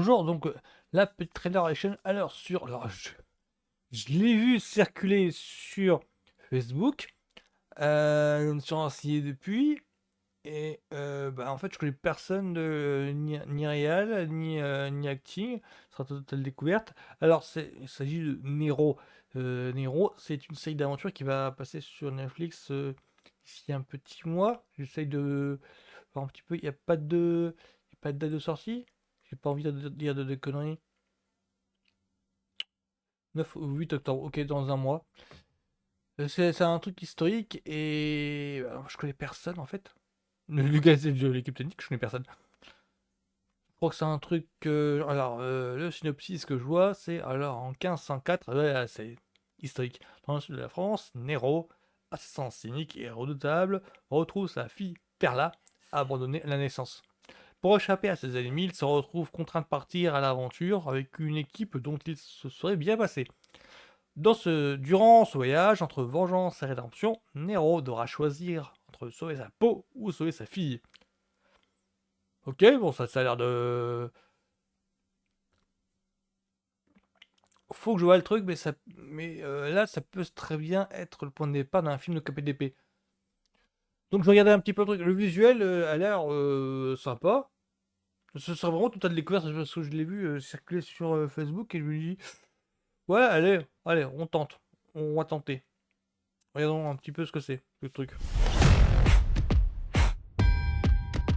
bonjour, donc la petite Trader Action, je l'ai vu circuler sur Facebook, je me suis renseigné depuis, et en fait, je connais personne de ni réal, ni acting, ce sera totale découverte. Alors, il s'agit de Nero. Nero, c'est une série d'aventure qui va passer sur Netflix d'ici un petit mois. J'essaye de voir un petit peu, il y a pas de date de sortie. J'ai pas envie de dire de conneries. 9 ou 8 octobre, ok, dans un mois. C'est un truc historique et alors, je connais personne en fait. Le gars de l'équipe technique, je connais personne. Je crois que c'est un truc. Le synopsis que je vois, c'est alors en 1504, ouais, c'est historique. Dans le sud de la France, Nero, assassin cynique et redoutable, retrouve sa fille Perla, abandonnée à la naissance. Pour échapper à ses ennemis, il se retrouve contraint de partir à l'aventure avec une équipe dont il se serait bien passé. Durant ce voyage, entre vengeance et rédemption, Nero devra choisir entre sauver sa peau ou sauver sa fille. Ok, bon, ça a l'air de. Faut que je vois le truc, là, ça peut très bien être le point de départ d'un film de KPDP. Donc, je regardais un petit peu le truc. Le visuel a l'air sympa. Ce serait vraiment tout à découverte parce que je l'ai vu circuler sur Facebook et je me dis, ouais, allez, on tente. On va tenter. Regardons un petit peu ce que c'est, le truc.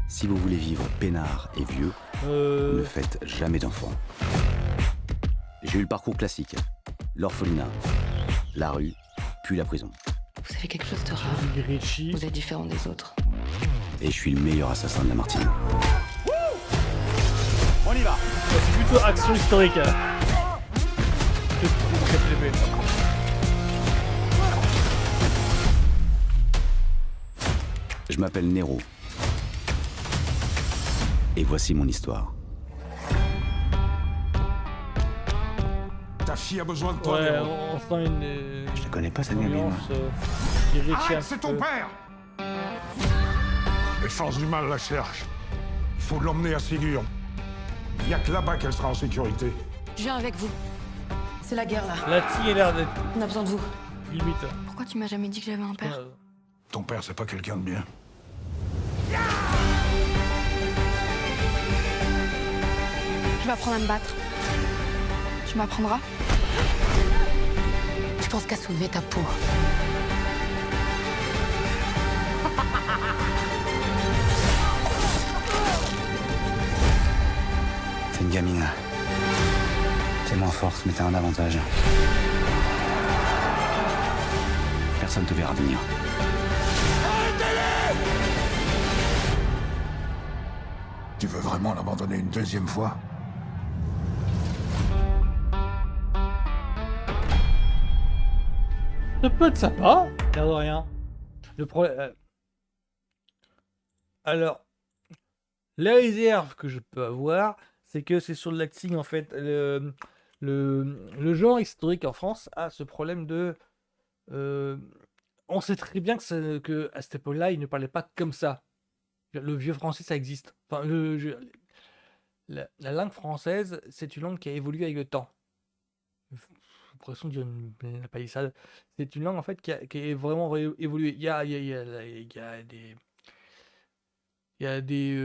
Si vous voulez vivre peinard et vieux, ne faites jamais d'enfants. J'ai eu le parcours classique. L'orphelinat, la rue, puis la prison. Vous avez quelque chose de rare. Richie. Vous êtes différent des autres. Et je suis le meilleur assassin de la Martine. On y va. C'est plutôt action historique. Je m'appelle Nero. Et voici mon histoire. Ta fille a besoin de toi, Ouais, Nero. on sent une. Je la connais pas, cette gamine. ambiance, qui est Richie un Arrête, petit c'est ton peu. père. Les forces du mal la cherchent. Il faut l'emmener à Ségur. Il n'y a que là-bas qu'elle sera en sécurité. Je viens avec vous. C'est la guerre là. La fille a l'air d'être On a besoin de vous. limite. Pourquoi tu m'as jamais dit que j'avais un père? Ton père, c'est pas quelqu'un de bien. Je vais apprendre à me battre. Tu m'apprendras? Je pense qu'à soulever ta peau. C'est une gamine. T'es moins forte, mais t'as un avantage. Personne te verra venir. Tu veux vraiment l'abandonner une deuxième fois? Ça peut être sympa, l'air de rien. Le problème. Alors, la réserve que je peux avoir, c'est que c'est sur le l'acting en fait. Le genre historique en France a ce problème de. On sait très bien que à cette époque-là, il ne parlait pas comme ça. Le vieux français, ça existe. Enfin, la langue française, c'est une langue qui a évolué avec le temps. J'ai l'impression de dire une palissade. C'est une langue en fait qui a vraiment évolué. Il y a des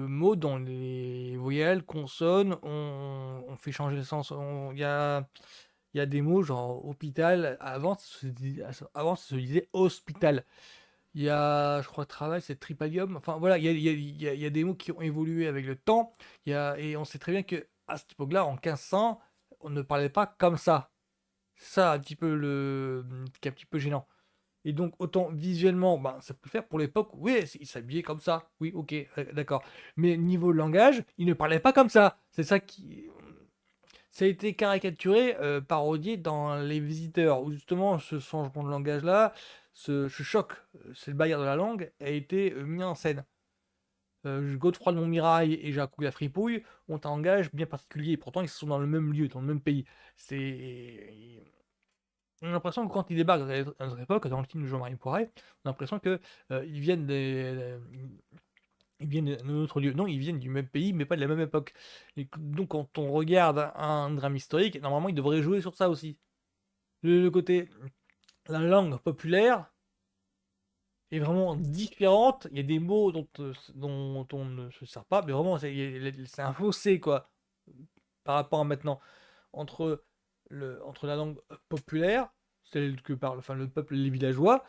mots dans les voyelles, consonnes, on fait changer le sens. Il y a des mots genre hôpital. Avant, ça se disait hospital. Il y a, je crois, travail, c'est tripalium. Enfin voilà, il y a des mots qui ont évolué avec le temps. Et on sait très bien que à cette époque-là, en 1500, on ne parlait pas comme ça. C'est ça un petit peu qui est un petit peu gênant. Et donc, autant visuellement, ça peut le faire pour l'époque, oui, il s'habillait comme ça. Oui, ok, d'accord. Mais niveau langage, il ne parlait pas comme ça. C'est ça qui. Ça a été caricaturé, parodié dans Les Visiteurs, où justement ce changement de langage-là, ce choc, cette barrière de la langue, a été mis en scène. Godefroy de Montmirail et Jacques la Fripouille ont un langage bien particulier, pourtant ils sont dans le même lieu, dans le même pays. On a l'impression que quand ils débarquent à notre époque, dans le film de Jean-Marie Poiret, on a l'impression qu'ils viennent des. ils viennent d'un autre lieu. Non, ils viennent du même pays, mais pas de la même époque. Et donc, quand on regarde un drame historique, normalement, il devrait jouer sur ça aussi. Le côté, la langue populaire est vraiment différente. Il y a des mots dont on ne se sert pas, mais vraiment, c'est un fossé, quoi, par rapport à maintenant, entre, entre la langue populaire, celle que parle enfin, le peuple, les villageois,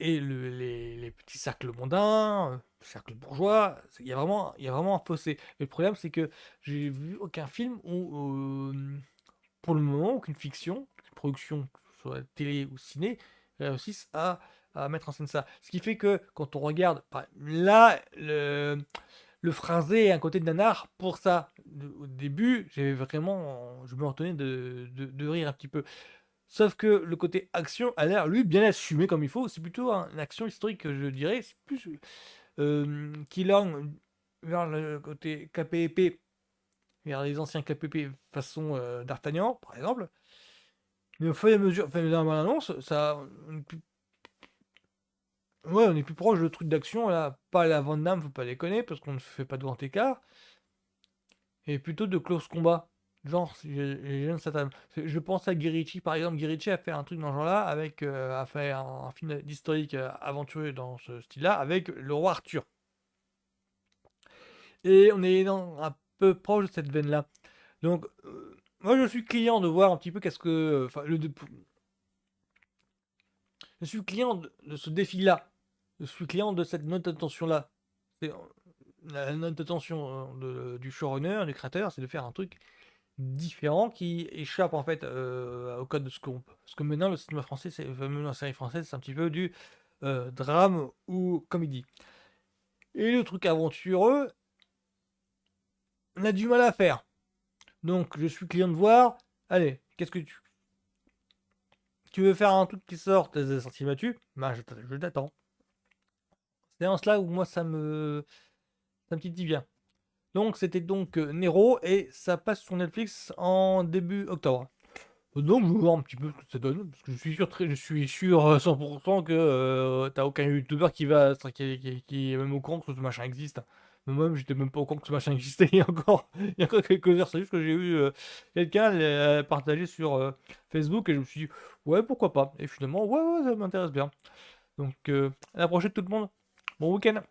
et les petits cercles mondains, cercles bourgeois. Il y a vraiment un fossé. Et le problème, c'est que j'ai vu aucun film où, pour le moment, aucune fiction, aucune production, que ce soit télé ou ciné, réussissent à mettre en scène ça. Ce qui fait que quand on regarde, là, le phrasé est un côté de nanar pour ça. Au début, je me retenais de rire un petit peu. Sauf que le côté action a l'air, lui, bien assumé comme il faut. C'est plutôt une action historique, je dirais. C'est plus qui lorgne vers le côté KPP, vers les anciens KPP façon d'Artagnan, par exemple. Mais au fur et à mesure, enfin, dans l'annonce, ça, ouais, on est plus proche de trucs d'action, là. Pas la Van Damme, faut pas déconner, parce qu'on ne fait pas de grand écart. Et plutôt de close combat. Genre, si j'aime cette âme. Je pense à Guy Ritchie, par exemple. Guy Ritchie a fait un truc dans ce genre-là, a fait un film d'historique aventureux dans ce style-là, avec le roi Arthur. Et on est un peu proche de cette veine-là. Donc, moi, je suis client de voir un petit peu qu'est-ce que... Enfin, je suis client de ce défi-là. Je suis client de cette note d'attention-là. La note d'attention du showrunner, du créateur, c'est de faire un truc différent qui échappe en fait au code de ce qu'on peut. Parce que maintenant, le cinéma français, même la série française, c'est un petit peu du drame ou comédie. Et le truc aventureux, on a du mal à faire. Donc, je suis client de voir. Allez, qu'est-ce que tu veux faire un truc qui sort des sorties battues? Bah, je t'attends. C'est en cela où moi, ça me titille bien. Donc, c'était donc Nero et ça passe sur Netflix en début octobre. Donc, je vais voir un petit peu ce que ça donne, parce que je suis sûr 100% que t'as aucun youtubeur qui est même au courant que ce machin existe. Moi-même, j'étais même pas au courant que ce machin existait il y a encore quelques heures. C'est juste que j'ai eu quelqu'un partager sur Facebook et je me suis dit, ouais, pourquoi pas. Et finalement, ouais, ça m'intéresse bien. Donc, à la prochaine tout le monde. Bon week-end.